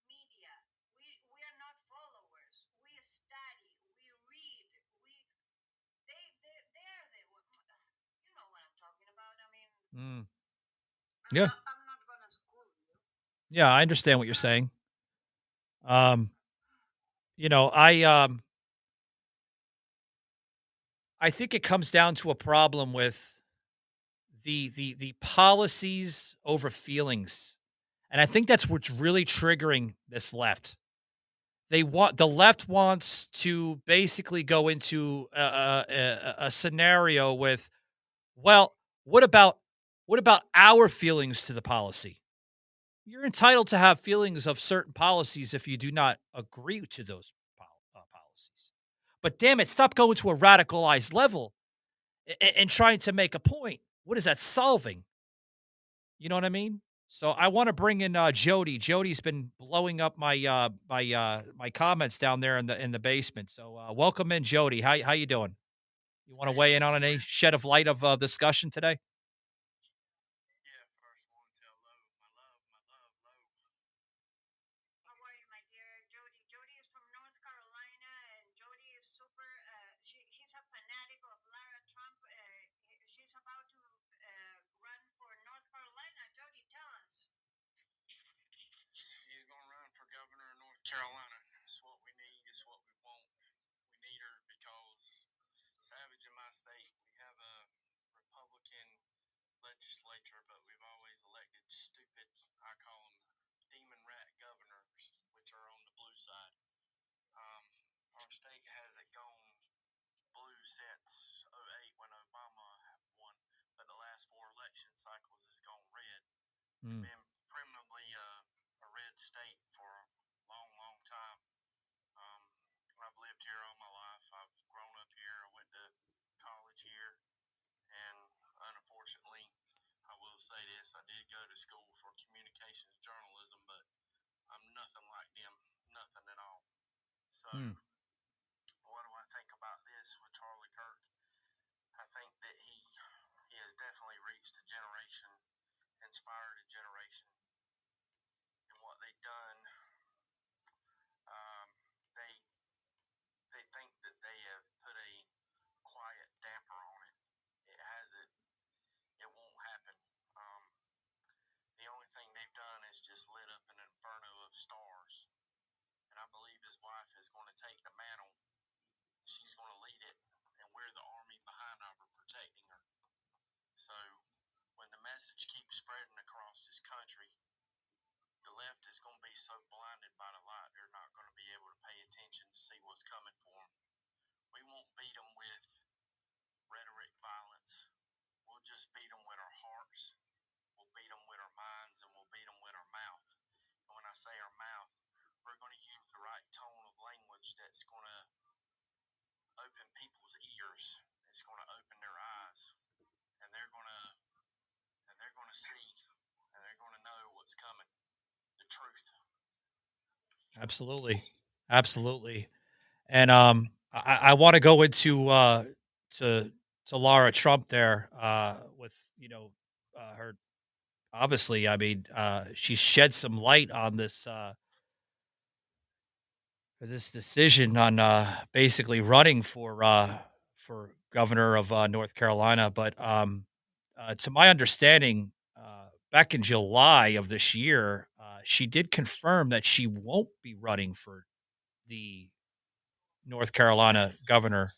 media. We are not followers. We study. We read. They're the you know what I'm talking about. I mean, Yeah. I'm not gonna school you. Yeah, I understand what you're saying. I think it comes down to a problem with the policies over feelings. And I think that's what's really triggering this left. The left wants to basically go into a scenario with, well, what about our feelings to the policy? You're entitled to have feelings of certain policies if you do not agree to those policies. But damn it, stop going to a radicalized level and trying to make a point. What is that solving? You know what I mean? So I want to bring in Jody. Jody's been blowing up my comments down there in the basement. So welcome in, Jody. How you doing? You want to weigh in on any shed of light of discussion today? How are you, my dear Jody? Jody is from North Carolina, and Jody is super. He's a fanatic of Lara Trump. She's about to run for North Carolina. Jody, tell us. She's going to run for governor of North Carolina. It's what we need. It's what we want. We need her because Savage in my state, we have a legislature, but we've always elected stupid, I call them demon rat governors, which are on the blue side. Our state hasn't gone blue since '08 when Obama won, but the last 4 election cycles has gone red. Been permanently a red state for a long, long time. I've lived here all my life. I've grown up here. I went to college here, and unfortunately, I will say this: I did go to school for communications journalism, but I'm nothing like them, nothing at all. So, what do I think about this with Charlie Kirk? I think that he has definitely reached a generation, inspired a generation, and what they've done. They think that they have put a quiet damper on it. It hasn't. It won't happen. The only thing they've done is just lit up an inferno of stars, and I believe his wife is going to take the mantle. She's going to lead it, and we're the army behind her protecting her. So when the message keeps spreading across this country, the left is going to be so blinded by the light, they're not going to be able to pay attention to see what's coming for them. We won't beat them with rhetoric violence. We'll just beat them with our hearts. We'll beat them with our minds, and we'll beat them with our mouth. And when I say our mouth, we're going to use the right tone of language that's going to open people's ears. It's going to open their eyes, and they're going to see, and they're going to know what's coming. The truth. Absolutely. Absolutely. And I want to go into to Laura Trump there with her obviously. I mean, she shed some light on this decision on basically running for governor of North Carolina. But to my understanding, back in July of this year, she did confirm that she won't be running for the North Carolina governor.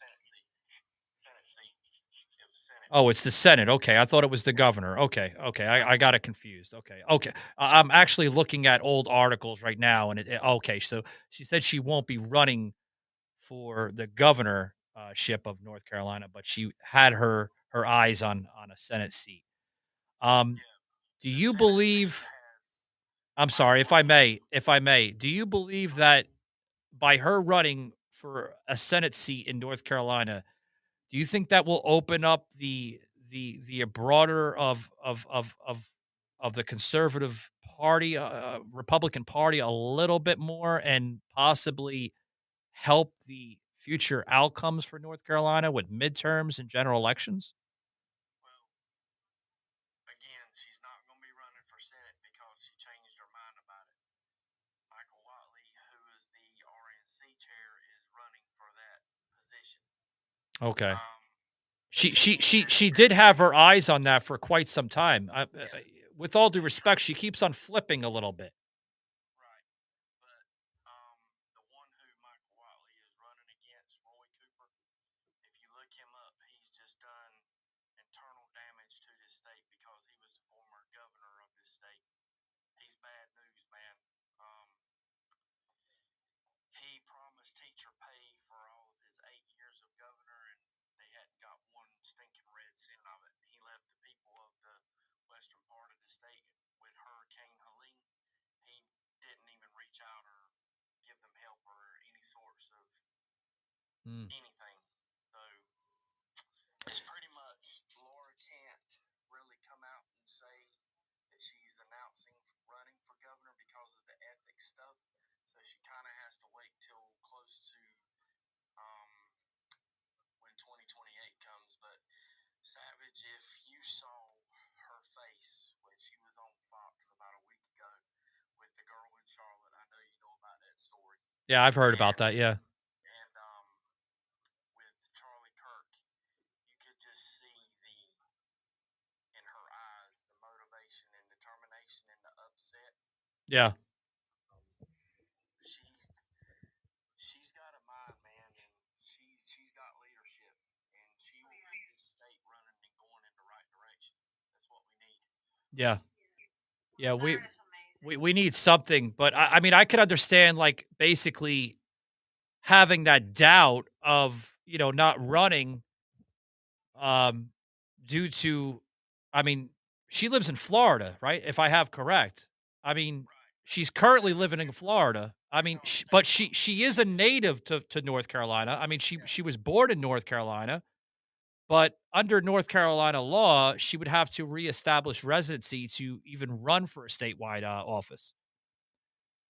Oh, it's the Senate. Okay, I thought it was the governor. Okay, I got it confused. Okay. I'm actually looking at old articles right now, and okay. So she said she won't be running for the governorship of North Carolina, but she had her eyes on a Senate seat. Do you believe? I'm sorry, if I may, do you believe that by her running for a Senate seat in North Carolina, do you think that will open up the broader of the conservative party, Republican Party, a little bit more, and possibly help the future outcomes for North Carolina with midterms and general elections? Again, she's not going to be running for Senate because she changed her mind about it. Michael Watley, who is the RNC chair, is running for that position. Okay. She did have her eyes on that for quite some time. With all due respect, she keeps on flipping a little bit. Right. But the one who Michael Watley is running against, Roy Cooper, if you look him up, he's just done internal damage to this state because he was the former governor of this state. He's bad news, man. He promised teacher pay for all of his 8 years of governor, and they hadn't got one stinking red cent of it. He left the people of the western part of the state with Hurricane Helene. He didn't even reach out or give them help or any sorts of anything. So it's pretty much Laura can't really come out and say that she's announcing running for governor because of the ethics stuff. So she kind of has to wait till close to when 2028 comes. But Savage, if you saw her face when she was on Fox about a week ago with the girl in Charlotte, I know you know about that story. Yeah, I've heard about that. Yeah. And with Charlie Kirk, you could just see in her eyes the motivation and determination and the upset. Yeah. She's got a mind, man, and she's got leadership, and she will get this state running and going in the right direction. That's what we Yeah. Yeah, we That is amazing. we need something, but I mean, I could understand, like, basically having that doubt of, not running, um, due to I mean, she lives in Florida, right? If I have correct. I mean, she's currently living in Florida. I mean, but she is a native to North Carolina. I mean, she was born in North Carolina, but under North Carolina law, she would have to reestablish residency to even run for a statewide office.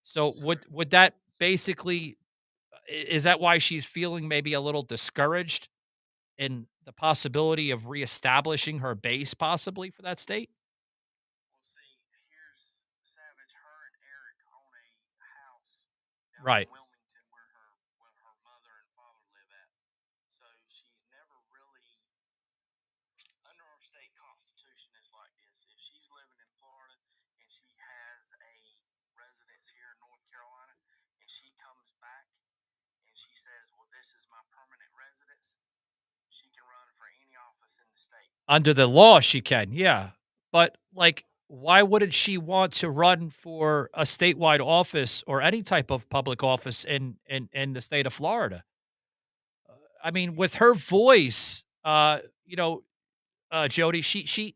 So would that basically is that why she's feeling maybe a little discouraged in the possibility of reestablishing her base possibly for that state? Well, see, here's Savage. Her and Eric own a house down in Right. Wilmington where her mother and father live at. So she's never really under our state constitution. It's like this: if she's living in Florida and she has a residence here in North Carolina, and she comes back and she says, "Well, this is my permanent residence," she can run for any office in the state. Under the law she can. Yeah. But like why wouldn't she want to run for a statewide office or any type of public office in the state of Florida? I mean, with her voice, Jody, she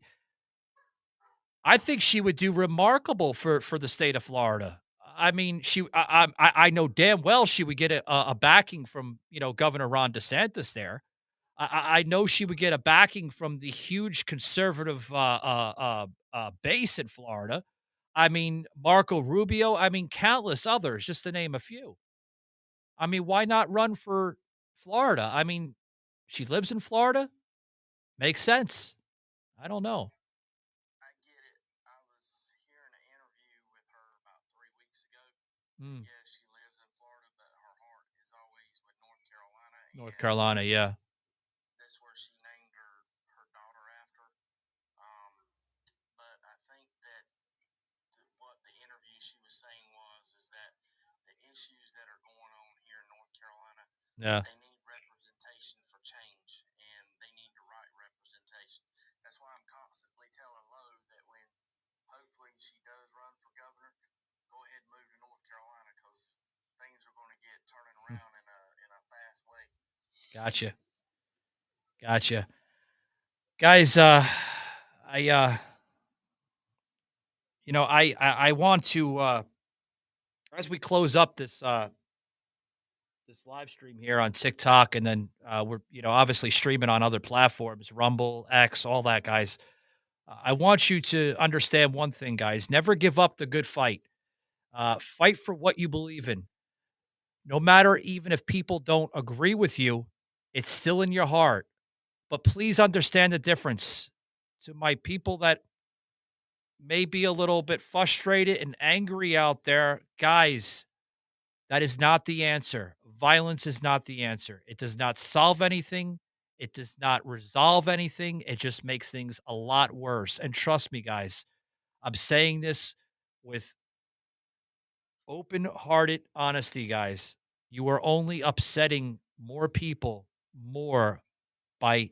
I think she would do remarkable for the state of Florida. I mean, I know damn well she would get a backing from Governor Ron DeSantis there. I know she would get a backing from the huge conservative base in Florida. I mean, Marco Rubio. I mean, countless others, just to name a few. I mean, why not run for Florida? I mean, she lives in Florida. Makes sense. I don't know. I get it. I was hearing an interview with her about 3 weeks ago. Mm, Yes, she lives in Florida, but her heart is always with North Carolina, North and Carolina, yeah. that's where she named her daughter after. Um, but I think that what the interview she was saying is that the issues that are going on here in North Carolina, Yeah. they need representation for change, and they need the right representation. That's why I'm constantly telling Lowe that when hopefully she does run for governor, go ahead and move to North Carolina because things are going to get turning Mm, around in a fast way. gotcha. Gotcha. Guys, I I want to as we close up this live stream here on TikTok, and then we're obviously streaming on other platforms, Rumble, X, all that, guys. I want you to understand one thing, guys. Never give up the good fight. Fight for what you believe in. No matter even if people don't agree with you, it's still in your heart. But please understand the difference. To my people that may be a little bit frustrated and angry out there, guys, that is not the answer. Violence is not the answer. It does not solve anything. It does not resolve anything. It just makes things a lot worse. And trust me, guys, I'm saying this with open hearted honesty, guys. You are only upsetting more people more by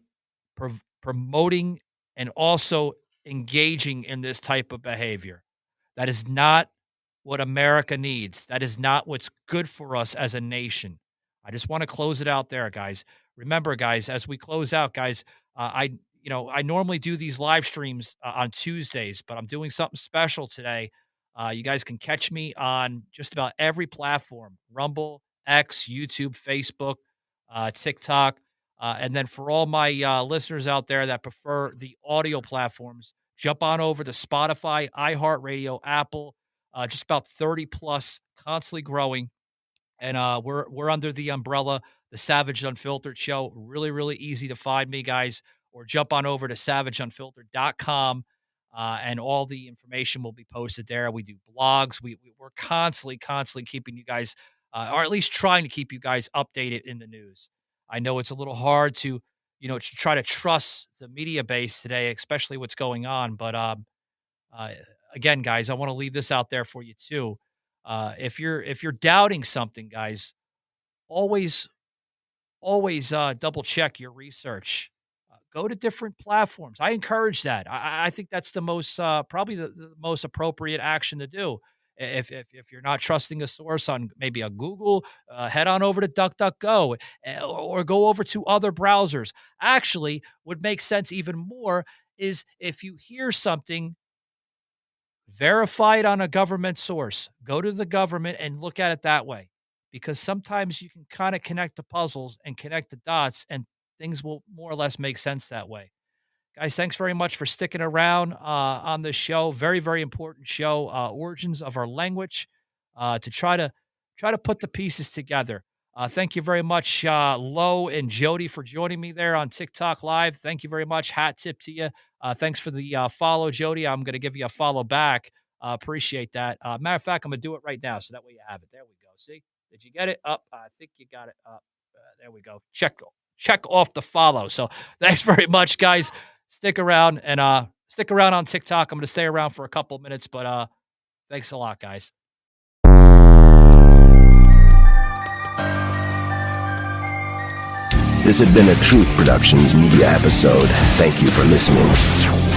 promoting and also engaging in this type of behavior. That is not what America needs. That is not what's good for us as a nation. I just want to close it out there, guys. Remember, guys, as we close out, guys, I normally do these live streams on Tuesdays, but I'm doing something special today. You guys can catch me on just about every platform: Rumble, X, YouTube, Facebook, TikTok. And then for all my listeners out there that prefer the audio platforms, jump on over to Spotify, iHeartRadio, Apple, just about 30 plus, constantly growing. And we're under the umbrella, the Savage Unfiltered Show. Really, really easy to find me, guys. Or jump on over to savageunfiltered.com. And all the information will be posted there. We do blogs. We're constantly keeping you guys, or at least trying to keep you guys updated in the news. I know it's a little hard to, to try to trust the media base today, especially what's going on. But uh, again, guys, I want to leave this out there for you too. If you're doubting something, guys, always double check your research. Go to different platforms. I encourage that. I think that's the most probably the most appropriate action to do. If you're not trusting a source on maybe a Google, head on over to DuckDuckGo or go over to other browsers. Actually, what makes sense even more is if you hear something verified on a government source, go to the government and look at it that way. Because sometimes you can kind of connect the puzzles and connect the dots, and things will more or less make sense that way. Guys, thanks very much for sticking around on this show. Very, very important show, Origins of Our Language, to try to put the pieces together. Thank you very much, Lo and Jody, for joining me there on TikTok Live. Thank you very much. Hat tip to you. Thanks for the follow, Jody. I'm going to give you a follow back. Appreciate that. Matter of fact, I'm going to do it right now, so that way you have it. There we go. See? Did you get it? Up. I think you got it up. There we go. Check off the follow. So thanks very much, guys. Stick around and stick around on TikTok. I'm going to stay around for a couple minutes, but thanks a lot, guys. This had been a Truth Productions media episode. Thank you for listening.